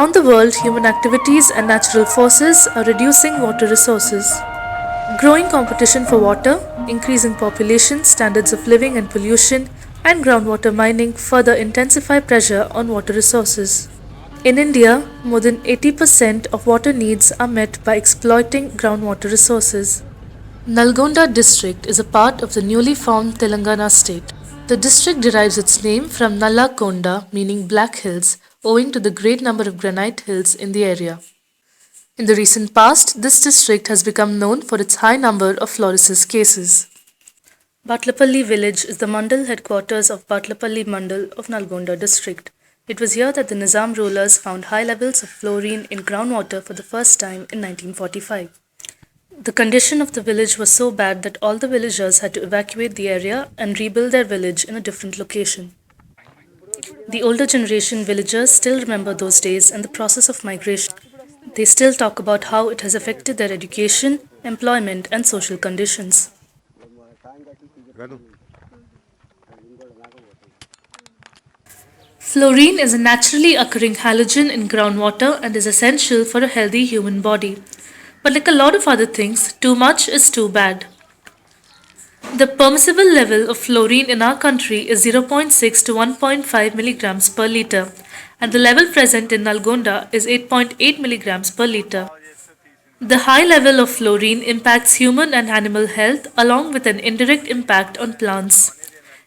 Around the world, human activities and natural forces are reducing water resources. Growing competition for water, increasing population, standards of living and pollution, and groundwater mining further intensify pressure on water resources. In India, more than 80% of water needs are met by exploiting groundwater resources. Nalgonda district is a part of the newly formed Telangana state. The district derives its name from Nalgonda, meaning black hills, owing to the great number of granite hills in the area. In the recent past, this district has become known for its high number of fluorosis cases. Batlapalli village is the mandal headquarters of Batlapalli mandal of Nalgonda district. It was here that the Nizam rulers found high levels of fluorine in groundwater for the first time in 1945. The condition of the village was so bad that all the villagers had to evacuate the area and rebuild their village in a different location. The older generation villagers still remember those days and the process of migration. They still talk about how it has affected their education, employment, and social conditions. Fluorine is a naturally occurring halogen in groundwater and is essential for a healthy human body. But like a lot of other things, too much is too bad. The permissible level of fluorine in our country is 0.6 to 1.5 milligrams per liter, and the level present in Nalgonda is 8.8 milligrams per liter. The high level of fluorine impacts human and animal health along with an indirect impact on plants.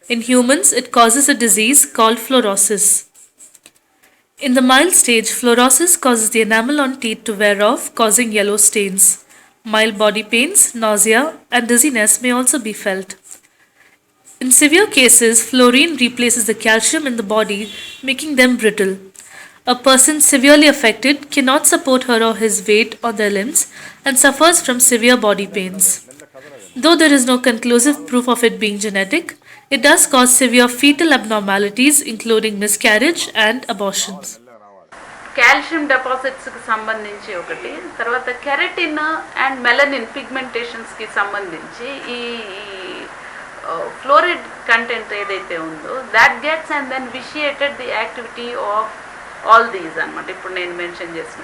In humans, it causes a disease called fluorosis. In the mild stage, fluorosis causes the enamel on teeth to wear off, causing yellow stains. Mild body pains, nausea, and dizziness may also be felt. In severe cases, fluorine replaces the calcium in the body, making them brittle. A person severely affected cannot support her or his weight on their limbs and suffers from severe body pains. Though there is no conclusive proof of it being genetic, it does cause severe fetal abnormalities, including miscarriage and abortions. Calcium డిపాజిట్స్కి సంబంధించి ఒకటి, తర్వాత keratin and melanin పిగ్మెంటేషన్స్కి సంబంధించి ఈ fluoride content ఏదైతే ఉందో that gets and then vitiated the activity of all these అనమాట ఇప్పుడు నేను మెన్షన్ చేసిన.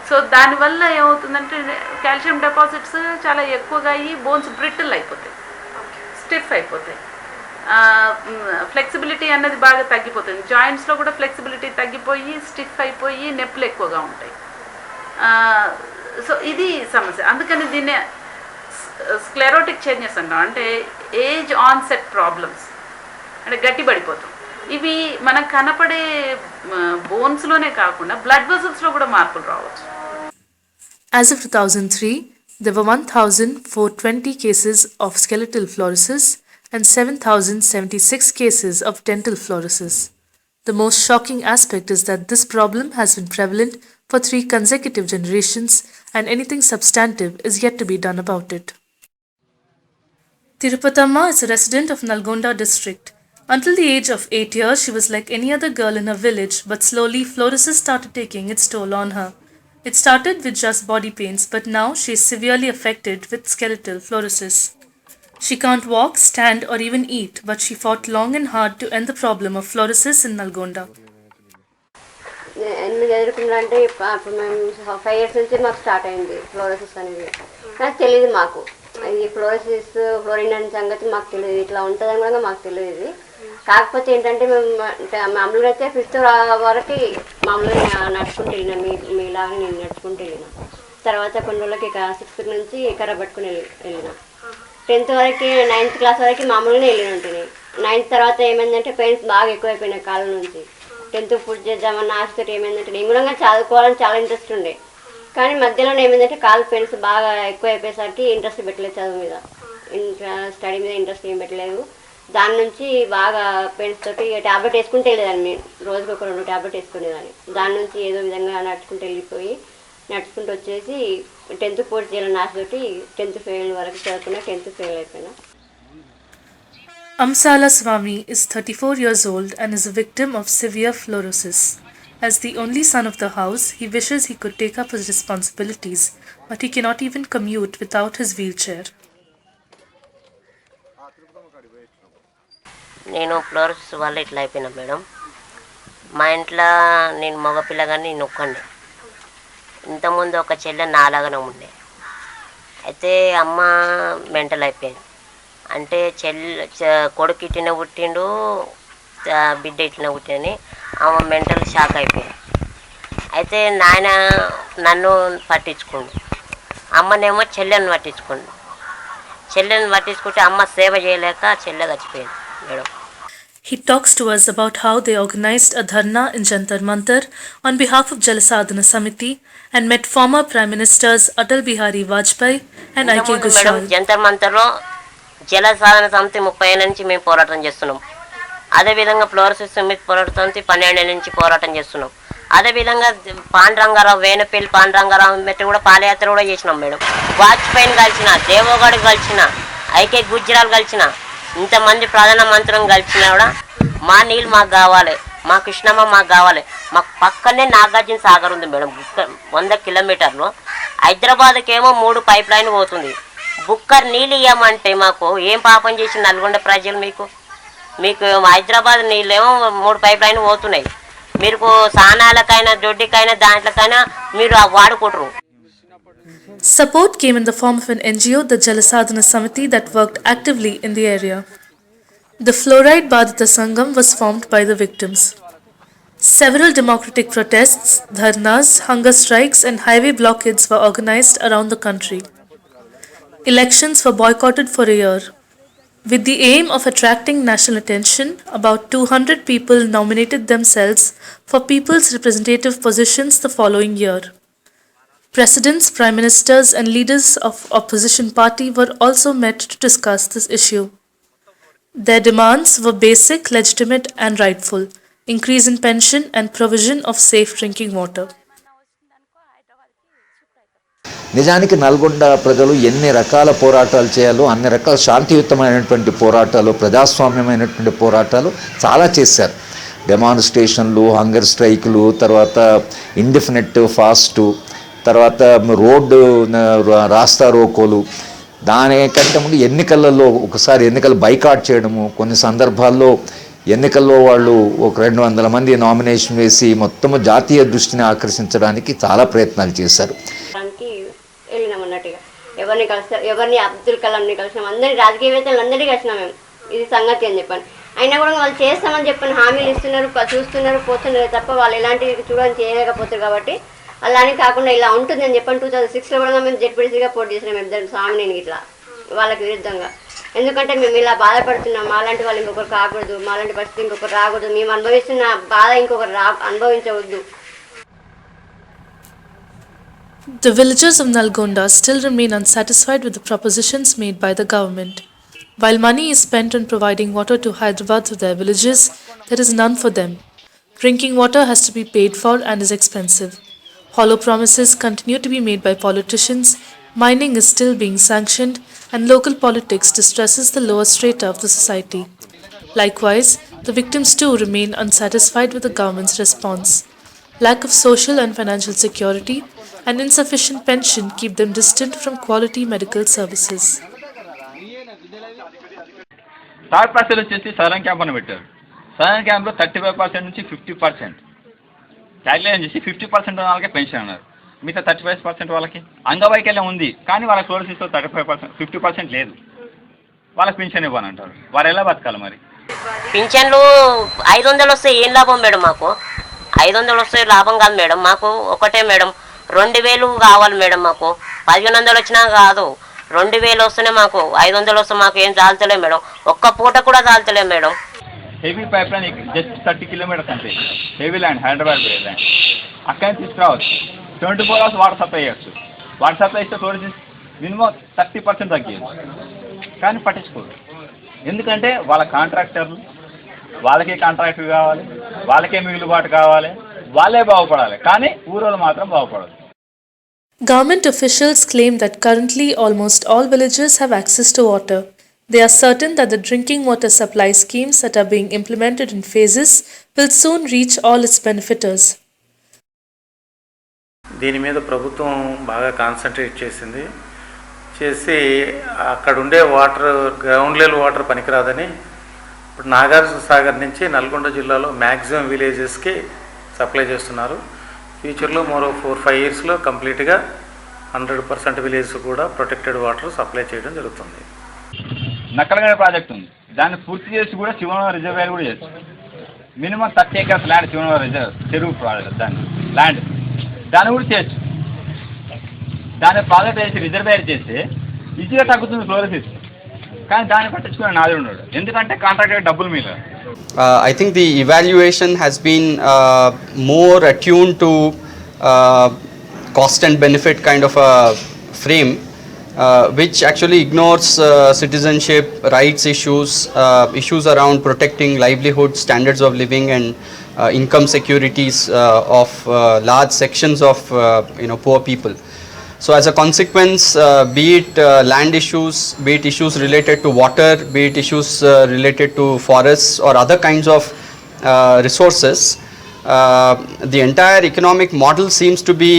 సో దానివల్ల ఏమవుతుందంటే కాల్షియం డిపాజిట్స్ చాలా ఎక్కువగా అయ్యి బోన్స్ బ్రిటిల్ అయిపోతాయి, స్టిఫ్ అయిపోతాయి, ఫ్లెక్సిబిలిటీ అన్నది బాగా తగ్గిపోతుంది. జాయింట్స్లో కూడా ఫ్లెక్సిబిలిటీ తగ్గిపోయి స్టిఫ్ అయిపోయి నొప్పులు ఎక్కువగా ఉంటాయి. సో ఇది సమస్య. అందుకని దీన్ని స్క్లెరోటిక్ చేంజెస్ అంటాం, అంటే ఏజ్ ఆన్సెట్ ప్రాబ్లమ్స్, అంటే గట్టిపడిపోతాం. ఇవి మనకు కనపడే బోన్స్లోనే కాకుండా బ్లడ్ వెసల్స్లో కూడా మార్పులు రావచ్చు. As of 2003, there were 1,420 cases of skeletal fluorosis and 7,076 cases of dental fluorosis. The most shocking aspect is that this problem has been prevalent for 3 consecutive generations and anything substantive is yet to be done about it. Tirupathamma is a resident of Nalgonda district. Until the age of 8 years, she was like any other girl in her village, but slowly fluorosis started taking its toll on her. It started with just body pains, but now she is severely affected with skeletal fluorosis. She can't walk, stand, or even eat, but she fought long and hard to end the problem of fluorosis in Nalgonda. ఎందుకు ఎదుర్కొందంటే అప్పుడు మేము 5 years నుంచి మాకు start అయింది fluorosis అనేది. నాకు తెలియదు, మాకు ఈ ఫ్లోరోసిస్ ఫ్లోరిన్ అనే సంగతి మాకు తెలియదు, ఇట్లా ఉంటుందని కూడా మాకు తెలియదు. కాకపోతే ఏంటంటే మేము మామూలుగా అయితే 5th వరకు మామూలుగా నడుచుకుంటూ వెళ్ళినా, మీలాగా నేను నడుచుకుంటూ వెళ్ళినా. తర్వాత కొన్ని రోజులకి 6th నుంచి కర్ర పట్టుకుని వెళ్ళిన. 10th వరకు 9th క్లాస్ వరకు మామూలుగానే వెళ్ళి ఉంటుంది. 9th తర్వాత ఏమైందంటే పెయిన్స్ బాగా ఎక్కువైపోయినాయి కాళ్ళ నుంచి. 10th పూర్తి చేద్దామన్న ఆశతో ఏమైందంటే నేను కూడా చదువుకోవాలని చాలా ఇంట్రెస్ట్ ఉండే, కానీ మధ్యలో ఏమైందంటే కాళ్ళ పెయిన్స్ బాగా ఎక్కువైపోయేసరికి ఇంట్రెస్ట్ పెట్టలేదు, చదువు మీద స్టడీ మీద ఇంట్రెస్ట్ ఏం పెట్టలేదు. దాని నుంచి బాగా పెయిన్స్ తోటి ట్యాబ్లెట్ వేసుకుంటే వెళ్ళేదాన్ని, రోజుకి ఒక 2 ట్యాబ్లెట్ వేసుకునేదాన్ని. దాని నుంచి ఏదో విధంగా నడుచుకుంటూ వెళ్ళిపోయి నడుచుకుంటూ వచ్చేసి 10th పూర్తి చేయాలని ఆశతోటి 10th ఫెయిల్ వరకు చదువుకున్నా, 10th ఫెయిల్ అయిపోయినా. Amsala Swami is 34 years old and is a victim of severe fluorosis. As the only son of the house, he wishes he could take up his responsibilities, but he cannot even commute without his wheelchair. నేను fluorosis వల్ల ఇట్లా అయిపోయినా madam. మా ఇంట్లో నేను మగపిల్లగాని నేను ఒక్కండి. ఇంతకుముందు ఒక చెల్లె నాలాగానే ఉండే. అయితే అమ్మ మెంటల్ అయిపోయింది. అంటే కొడుకు ఇట్టిన పుట్టిండు, బిడ్డ ఇట్టిన పుట్టిందని ఆమె మెంటల్ షాక్ అయిపోయింది. అయితే నాయన నన్ను పట్టించుకుండు, అమ్మనేమో చెల్లెని పట్టించుకుండు. చెల్లెని పట్టించుకుంటే అమ్మ సేవ చేయలేక చెల్లె చచ్చిపోయింది madam. He talks to us about how they organized a dharna in Jantar Mantar on behalf of Jalasadhana Samiti and met former Prime Ministers Atal Bihari Vajpayee and I.K. Madam Gushal. Jantar మంతర్లో జల సాధన సమితి 30 ఏళ్ళ నుంచి మేము పోరాటం చేస్తున్నాం. అదేవిధంగా fluorosis సమితి పోరాట సమితి 12 ఏళ్ళ నుంచి పోరాటం చేస్తున్నాం. అదేవిధంగా పాండురంగారావు వేనపల్లి పాండురంగారావు మెట్టి కూడా పాదయాత్ర కూడా చేసినాం మేడం. వాజ్పేయిని కలిసిన, దేవగౌడ్ కలిసిన, ఐకే గుజరాల్ కలిసిన, ఇంతమంది ప్రధానమంత్రులను కలిసినా కూడా మా నీళ్ళు మాకు కావాలి, మా కృష్ణమ్మ మాకు కావాలి. మాకు పక్కనే నాగార్జున సాగర్ ఉంది మేడం, 100 కిలోమీటర్లు. హైదరాబాద్కి ఏమో 3 పైప్ లైన్ పోతుంది. బుక్కర్ నీళ్ళు ఇవ్వమంటే మాకు ఏం పాపం చేసి నల్గొండ ప్రజలు మీకు హైదరాబాద్ నీళ్ళేమో 3 పైప్ లైన్ పోతున్నాయి. మీరు స్నానాలకైనా దొడ్డికైనా దాంట్లోకైనా మీరు వాడుకుంటారు. Support came in the form of an NGO, the Jalasadhana Samiti, that worked actively in the area. The Fluoride Badita Sangam was formed by the victims. Several democratic protests, dharnas, hunger strikes and highway blockades were organized around the country. Elections were boycotted for a year. With the aim of attracting national attention, about 200 people nominated themselves for people's representative positions the following year. Presidents, prime ministers and leaders of opposition party were also met to discuss this issue. Their demands were basic, legitimate and rightful: increase in pension and provision of safe drinking water. నిజానికి నల్గొండ ప్రజలు ఎన్ని రకాల పోరాటాలు చేయాలో అన్ని రకాల శాంతియుతమైనటువంటి పోరాటాలు, ప్రజాస్వామ్యమైనటువంటి పోరాటాలు చాలా చేశారు. డెమాన్స్ట్రేషన్లు, హంగర్ స్ట్రైకులు, తర్వాత ఇండిఫినిట్ ఫాస్టు, తర్వాత రోడ్డు రాస్తా రోకోలు, దానికంటే ముందు ఎన్నికలలో ఒకసారి ఎన్నికలు బైకాట్ చేయడము, కొన్ని సందర్భాల్లో ఎన్నికల్లో వాళ్ళు ఒక 200 మంది నామినేషన్ వేసి మొత్తము జాతీయ దృష్టిని ఆకర్షించడానికి చాలా ప్రయత్నాలు చేశారు. వెళ్ళినామన్నట్టుగా ఎవరిని అబ్దుల్ కలాంని కలిసినాం, అందరినీ రాజకీయవేత్తలు అందరినీ కలిసినాం మేము. ఇది సంగతి అని చెప్పాను. అయినా కూడా వాళ్ళు చేస్తామని చెప్పని హామీలు ఇస్తున్నారు, చూస్తున్నారు, పోతున్నారు తప్ప వాళ్ళు ఎలాంటివి చూడని చేయలేకపోతారు. కాబట్టి అలానే కాకుండా ఇలా ఉంటుందని చెప్పని 2006లో కూడా మేము జెడ్పీటీసీగా పోటీ చేసినాం మేము ఇద్దరు స్వామిని ఇట్లా వాళ్ళకి విరుద్ధంగా. ఎందుకంటే మేము ఇలా బాధపడుతున్నాం, మాలాంటి వాళ్ళు ఇంకొకరు కాకూడదు, మాలాంటి పరిస్థితి ఇంకొకరు రాకూడదు, మేము అనుభవిస్తున్న బాధ ఇంకొకరు అనుభవించవద్దు. The villagers of Nalgonda still remain unsatisfied with the propositions made by the government. While money is spent on providing water to Hyderabad to their villages, there is none for them. Drinking water has to be paid for and is expensive. Hollow promises continue to be made by politicians, mining is still being sanctioned, and local politics distresses the lower strata of the society. Likewise, the victims too remain unsatisfied with the government's response. Lack of social and financial security and insufficient pension keep them distant from quality medical services. Third percent వచ్చేసి southern camp అని పెట్టారు. Southern క్యాంప్లో 35% నుంచి 50% calculation చేసి 50% వాళ్ళకే pension అన్నారు. మిగతా 35% వాళ్ళకి అంగవైకల్యం ఉంది, కానీ వాళ్ళకి ఫ్లోరోసిస్లో 35% 50% లేదు. వాళ్ళకి పెన్షన్ ఇవ్వనంటారు. వారు ఎలా బతకాలి మరి? పింఛన్లు 500 వస్తే ఏం లాభం మేడం? మాకు 500 వస్తే లాభం కాదు మేడం. మాకు ఒకటే మేడం, 2000 కావాలి మేడం. మాకు 1500 వచ్చినా కాదు, 2000 వస్తేనే మాకు. 500 వస్తే మాకు ఏం చాలుతలే మేడం, ఒక్క పూట కూడా చాలుతలే madam. Heavy pipe line just 30 kilometers అంతే. Heavy land, Hyderabad land. అక్కడి నుంచి తీసుకురావచ్చు. 24 hours వాటర్ సప్లై చేయొచ్చు. వాటర్ సప్లై ఇస్తే ఫ్లోరోసిస్ మినిమం 30% తగ్గింది. కానీ పట్టించుకోరు. ఎందుకంటే వాళ్ళ కాంట్రాక్టర్లు, వాళ్ళకే కాంట్రాక్ట్ కావాలి, వాళ్ళకే మిగులుబాటు కావాలి, వాళ్ళే బాగుపడాలి. కానీ ఊరోళ్ళు మాత్రం బాగుపడదు. Government officials claim that currently almost all villages have access to water. They are certain that the drinking water supply schemes that are being implemented in phases will soon reach all its benefiters. దీని మీద ప్రభుత్వం బాగా concentrate చేసి అక్కడ ఉండే water, ground level water పనికిరాదని ఇప్పుడు నాగార్జున సాగర్ నుంచి నల్గొండ జిల్లాలో మ్యాక్సిమం విలేజెస్కి సప్లై చేస్తున్నారు. ఫ్యూచర్లో మరో 4-5 ఇయర్స్లో కంప్లీట్గా 100% విలేజ్ కూడా ప్రొటెక్టెడ్ వాటర్ సప్లై చేయడం జరుగుతుంది. నక్కలగడ ప్రాజెక్ట్ ఉంది, దాన్ని పూర్తి చేసి కూడా శివనగర్ రిజర్వాయర్ కూడా చేయొచ్చు. Minimum 30 acres land Shivanagar reserve చెరువు ప్రాజెక్ట్ దాన్ని ల్యాండ్ దాన్ని కూడా చేయొచ్చు. దాన్ని ప్రాజెక్ట్ చేసి రిజర్వాయర్ చేస్తే ఈజీగా తగ్గుతుంది ఫ్లోరోసిస్. కానీ దాన్ని పట్టించుకునే నాది ఉన్నాడు, ఎందుకంటే కాంట్రాక్టర్ డబ్బుల మీద. I think the evaluation has been more attuned to cost and benefit kind of a frame, which actually ignores citizenship, rights issues, issues around protecting livelihood, standards of living and income securities of large sections of poor people. So as a consequence, be it land issues, be it issues related to water, be it issues related to forests or other kinds of resources, the entire economic model seems to be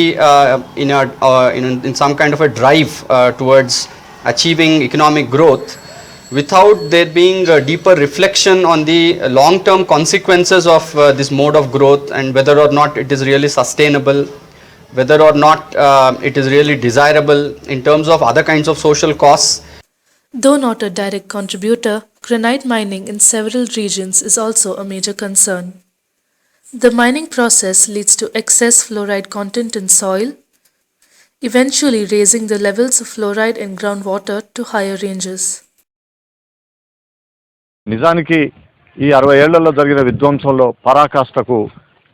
in some kind of a drive towards achieving economic growth without there being a deeper reflection on the long-term consequences of this mode of growth and whether or not it is really sustainable, whether or not it is really desirable in terms of other kinds of social costs. Though not a direct contributor, granite mining in several regions is also a major concern. The mining process leads to excess fluoride content in soil, eventually raising the levels of fluoride in groundwater to higher ranges. నిజానికి ఈ 60 ఏళ్లలో జరిగిన విధ్వంసంలో పరాకాష్ఠకు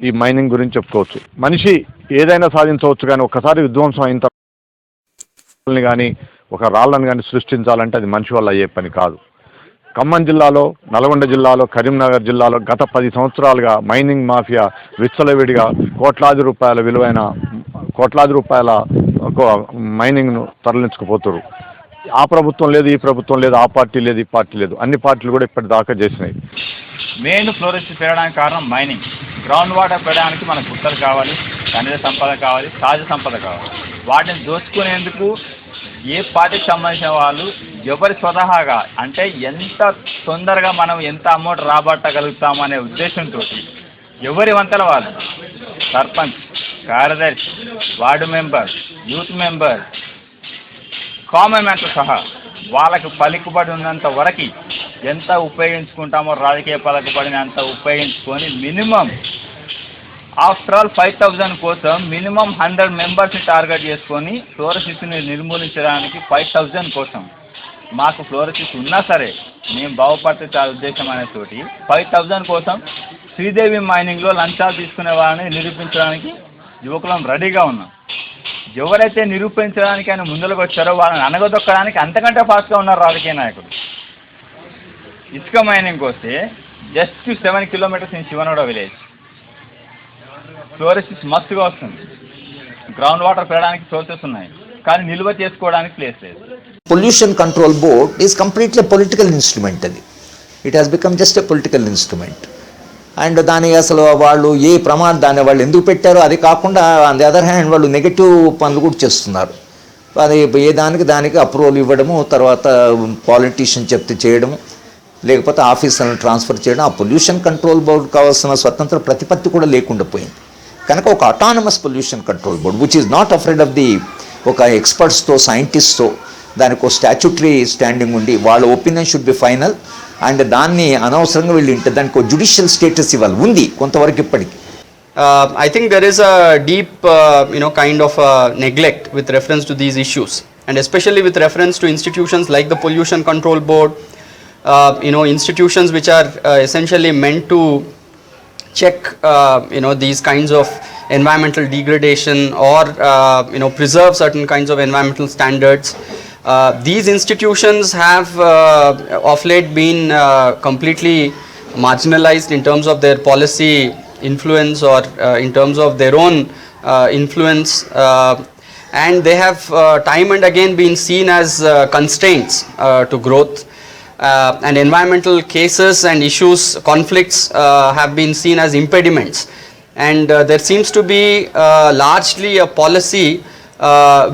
ఈ mining గురించి చెప్పుకోవచ్చు. మనిషి ఏదైనా సాధించవచ్చు, కానీ ఒక్కసారి విధ్వంసం అయిన తర్వాత కానీ ఒక రాళ్ళను కానీ సృష్టించాలంటే అది మనిషి వల్ల అయ్యే పని కాదు. ఖమ్మం జిల్లాలో, నల్గొండ జిల్లాలో, కరీంనగర్ జిల్లాలో గత 10 సంవత్సరాలుగా మైనింగ్ మాఫియా విచ్చలవిడిగా కోట్లాది రూపాయల మైనింగ్ను తరలించుకుపోతారు. ఆ ప్రభుత్వం లేదు, ఈ ప్రభుత్వం లేదు, ఆ పార్టీ లేదు, ఈ పార్టీ లేదు, అన్ని పార్టీలు కూడా ఇప్పటిదాకా చేసినాయి. మెయిన్ ఫ్లోరోసిస్ పెరగడానికి కారణం మైనింగ్. గ్రౌండ్ వాటర్ పెరగడానికి మనకు గుట్టలు కావాలి, ఖనిజ సంపద కావాలి, సహజ సంపద కావాలి. వాటిని దోచుకునేందుకు ఏ పార్టీకి సంబంధించిన వాళ్ళు ఎవరి స్వతహాగా అంటే ఎంత తొందరగా మనం ఎంత అమౌంట్ రాబట్టగలుగుతామనే ఉద్దేశంతో ఎవరి వంతల వాళ్ళు సర్పంచ్, కార్యదర్శి, ward member, youth member, common మ్యాన్తో సహా వాళ్ళకు పలుకుబడి ఉన్నంత వరకు ఎంత ఉపయోగించుకుంటామో రాజకీయ పలుకుబడినంత ఉపయోగించుకొని మినిమం ఆఫ్టర్ ఆల్ 5,000 కోసం మినిమం 100 మెంబర్స్ని టార్గెట్ చేసుకొని ఫ్లోరోసిస్ని నిర్మూలించడానికి 5,000 కోసం మాకు ఫ్లోరోసిస్ ఉన్నా సరే మేము బాగుపడితే చాలా ఉద్దేశం అనేతోటి 5,000 కోసం శ్రీదేవి మైనింగ్లో లంచాలు తీసుకునే వాళ్ళని నిరూపించడానికి యువకులం రెడీగా ఉన్నాం. ఎవరైతే నిరూపించడానికి ఆయన ముందుకు వచ్చారో వాళ్ళని అనగదొక్కడానికి అంతకంటే ఫాస్ట్గా ఉన్నారు రాజకీయ నాయకులు. ఇసుక మైనింగ్కి వస్తే just 7 kilometers in Sivanagada village fluorosis మస్తుగా వస్తుంది. గ్రౌండ్ వాటర్ పెరగడానికి సోర్సెస్ ఉన్నాయి, కానీ నిల్వ చేసుకోవడానికి ప్లేస్ లేదు. Pollution control board is completely political instrument. అది it has become just a political instrument. And దాని అసలు వాళ్ళు ఏ దాన్ని వాళ్ళు ఎందుకు పెట్టారో అది కాకుండా ఆన్ ది అదర్ హ్యాండ్ వాళ్ళు నెగటివ్ పనులు కూడా చేస్తున్నారు. అది ఏ దానికి అప్రూవల్ ఇవ్వడము, తర్వాత పాలిటీషియన్ చెప్తే చేయడము, లేకపోతే ఆఫీసర్లను ట్రాన్స్ఫర్ చేయడం. ఆ పొల్యూషన్ కంట్రోల్ బోర్డు కావాల్సిన స్వతంత్ర ప్రతిపత్తి కూడా లేకుండా పోయింది. కనుక ఒక autonomous pollution control board which is not afraid of the ఒక ఎక్స్పర్ట్స్తో, సైంటిస్ట్తో దానికి ఒక స్టాచ్యుటరీ స్టాండింగ్ ఉండి వాళ్ళ opinion should be final. And దాన్ని అనవసరంగా వీళ్ళు ఇంటే దానికి ఒక జ్యుడిషియల్ స్టేటస్ ఇవ్వాలి, ఉంది కొంతవరకు ఇప్పటికి. I think there is a deep kind of neglect with reference to these issues, and especially with reference to institutions like the Pollution Control Board, institutions which are essentially meant to check these kinds of environmental degradation or preserve certain kinds of environmental standards. These institutions have of late been completely marginalized in terms of their policy influence or in terms of their own influence, and they have time and again been seen as constraints to growth, and environmental cases and issues, conflicts have been seen as impediments, and there seems to be largely a policy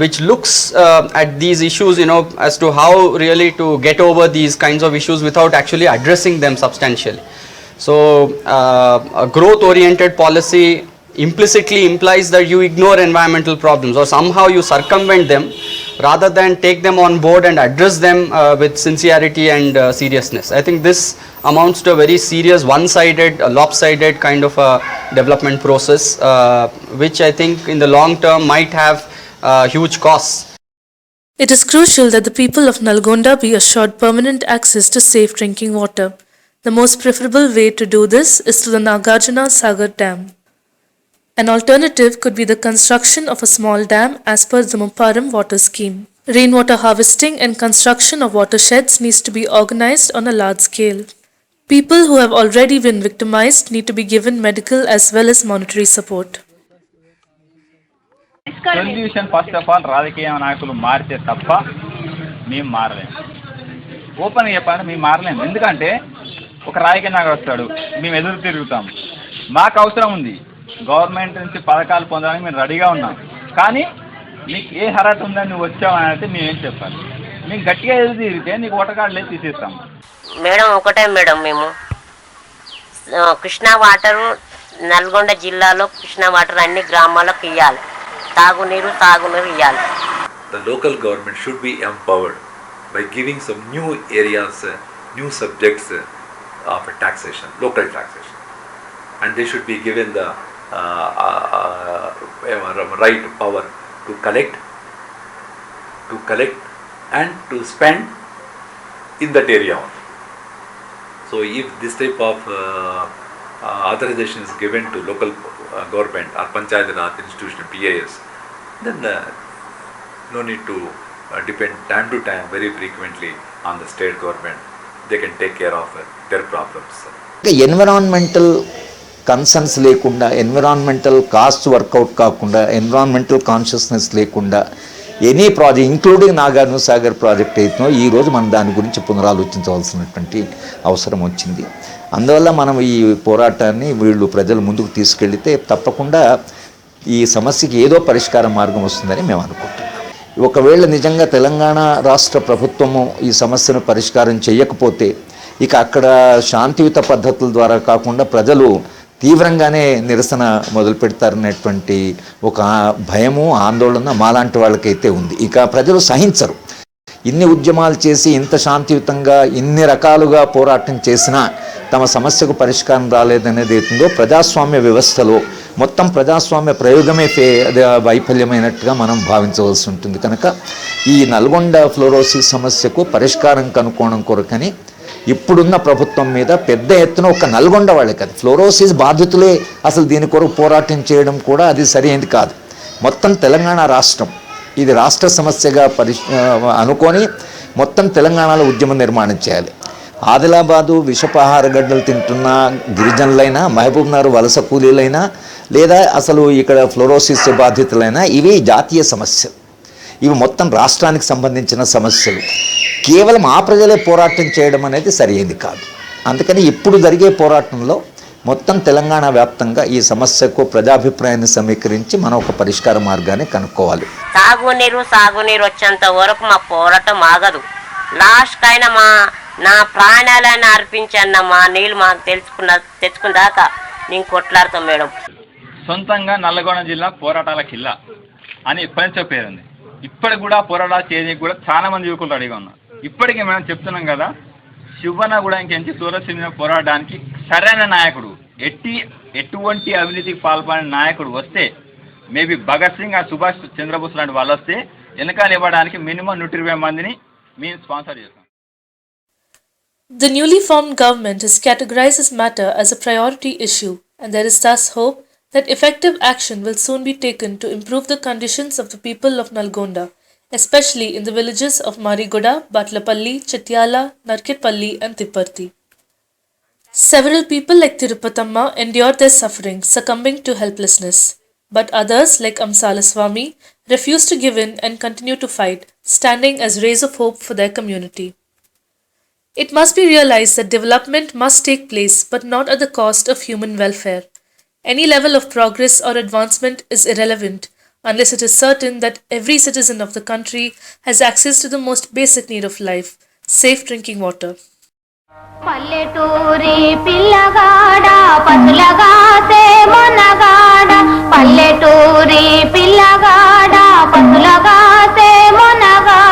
which looks at these issues as to how really to get over these kinds of issues without actually addressing them substantially. So a growth oriented policy implicitly implies that you ignore environmental problems or somehow you circumvent them rather than take them on board and address them with sincerity and seriousness. I think this amounts to a very serious one-sided, lopsided kind of a development process, which I think in the long term might have huge costs. It is crucial that the people of Nalgonda be assured permanent access to safe drinking water. The most preferable way to do this is through the Nagarjuna Sagar Dam. An alternative could be the construction of a small dam as per the Mupparam water scheme. Rainwater harvesting and construction of watersheds needs to be organized on a large scale. People who have already been victimized need to be given medical as well as monetary support. Solution first of all రాజకీయ నాయకులు మారితే తప్ప మేము మారలేము. ఓపెన్గా చెప్పాలంటే మేము మారలేము. ఎందుకంటే ఒక రాజకీయ నాయకుడు వస్తాడు, మేము ఎదురు తిరుగుతాం. మాకు అవసరం ఉంది, గవర్నమెంట్ నుంచి పథకాలు పొందడానికి మేము రెడీగా ఉన్నాం. కానీ నీకు ఏ హరట్ ఉందని నువ్వు వచ్చావని అంటే మేమేం చెప్పాలి? మేము గట్టిగా ఎదురు తిరిగితే నీకు ఓటకాడలే తీసేస్తాం. మేడం ఒకటే మేడం, మేము కృష్ణా వాటరు నల్గొండ జిల్లాలో కృష్ణా వాటర్ అన్ని గ్రామాలకు ఇవ్వాలి. తాగునీరు ఇవ్వాలి. The local government should be empowered by giving some new areas, new subjects of taxation, local taxation, and they should be given the right power to collect and to spend in that area. So if this type of authorization is given to local government or Panchayat Raj institution, PAS, then no need to depend time to time very frequently on the state government. They can take care of their problems. Environmental concerns లేకుండా, environmental cost workout కాకుండా, environmental consciousness లేకుండా any project including Nagarjuna Sagar project అయితేనో ఈరోజు మనం దాని గురించి పునరాలోచించవలసినటువంటి అవసరం వచ్చింది. అందువల్ల మనం ఈ పోరాటాన్ని వీళ్ళు ప్రజలు ముందుకు తీసుకెళ్తే తప్పకుండా ఈ సమస్యకి ఏదో పరిష్కార మార్గం వస్తుందని మేము అనుకుంటున్నాం. ఒకవేళ నిజంగా తెలంగాణ రాష్ట్ర ప్రభుత్వము ఈ సమస్యను పరిష్కారం చేయకపోతే ఇక అక్కడ శాంతియుత పద్ధతుల ద్వారా కాకుండా ప్రజలు తీవ్రంగానే నిరసన మొదలు పెడతారనేటువంటి ఒక భయము, ఆందోళన మాలాంటి వాళ్ళకైతే ఉంది. ఇక ప్రజలు సహించరు. ఇన్ని ఉద్యమాలు చేసి ఇంత శాంతియుతంగా ఇన్ని రకాలుగా పోరాటం చేసినా తమ సమస్యకు పరిష్కారం రాలేదనేది అవుతుందో ప్రజాస్వామ్య వ్యవస్థలో మొత్తం ప్రజాస్వామ్య ప్రయోగమే వైఫల్యమైనట్టుగా మనం భావించవలసి ఉంటుంది. కనుక ఈ నల్గొండ ఫ్లోరోసిస్ సమస్యకు పరిష్కారం కనుక్కోవడం కొరకని ఇప్పుడున్న ప్రభుత్వం మీద పెద్ద ఎత్తున ఒక నల్గొండ వాళ్ళే కాదు, ఫ్లోరోసిస్ బాధితులే అసలు దీని కొరకు పోరాటం చేయడం కూడా అది సరైనది కాదు. మొత్తం తెలంగాణ రాష్ట్రం ఇది రాష్ట్ర సమస్యగా అనుకొని మొత్తం తెలంగాణలో ఉద్యమ నిర్మాణం చేయాలి. ఆదిలాబాదు విషపాహార గడ్డలు తింటున్న గిరిజనులైనా, మహబూబ్నగర్ వలస కూలీలైనా, లేదా అసలు ఇక్కడ ఫ్లోరోసిస్ బాధితులైనా ఇవి జాతీయ సమస్యలు. ఇవి మొత్తం రాష్ట్రానికి సంబంధించిన సమస్యలు. కేవలం ఆ ప్రజలే పోరాటం చేయడం అనేది సరైనది కాదు. అందుకని ఇప్పుడు జరిగే పోరాటంలో మొత్తం తెలంగాణ వ్యాప్తంగా ఈ సమస్యకు ప్రజాభిప్రాయాన్ని సమీకరించి మనం ఒక పరిష్కార మార్గాన్ని కనుక్కోవాలి. సాగునీరు వచ్చేంత వరకు మా పోరాటం ఆగదు. లాస్ట్ అయినా నా ప్రాణాలను అర్పించన్న మా నీళ్ళు మాకు తెచ్చుకున్న దాకా నేను కొట్లాడతాం మేడం. సొంతంగా నల్లగొండ జిల్లా పోరాటాల కిల్లా అని ఎప్పటి పేరుంది. ఇప్పటికి కూడా పోరాటాలు చేయడానికి కూడా చాలా మంది యువకులు రెడీగా ఉన్నారు. ఇప్పటికీ మనం చెప్తున్నాం కదా, శివన్న కూడా ఇంకెంచి సూరసింహ పోరాటానికి సరైన నాయకుడు, ఎటువంటి అవినీతికి పాల్పడిన నాయకుడు వస్తే, మేబీ భగత్ సింగ్ ఆ సుభాష్ చంద్రబోస్ లాంటి వాళ్ళు వస్తే వెనకాల ఇవ్వడానికి మినిమం 120 మందిని మేము స్పాన్సర్ చేస్తాం. The newly formed government has categorized this matter as a priority issue, and there is thus hope that effective action will soon be taken to improve the conditions of the people of Nalgonda, especially in the villages of Marigoda, Batlapalli, Chityala, Narkitpalli and Tipparthi. Several people like Tirupathamma endured their suffering, succumbing to helplessness. But others like Amsalaswamy refused to give in and continue to fight, standing as rays of hope for their community. It must be realized that development must take place, but not at the cost of human welfare. Any level of progress or advancement is irrelevant unless it is certain that every citizen of the country has access to the most basic need of life, safe drinking water. పల్లెటూరి పిల్లగాడ పసులగాసే మొనగాడ పల్లెటూరి పిల్లగాడ పసులగాసే మొనగాడ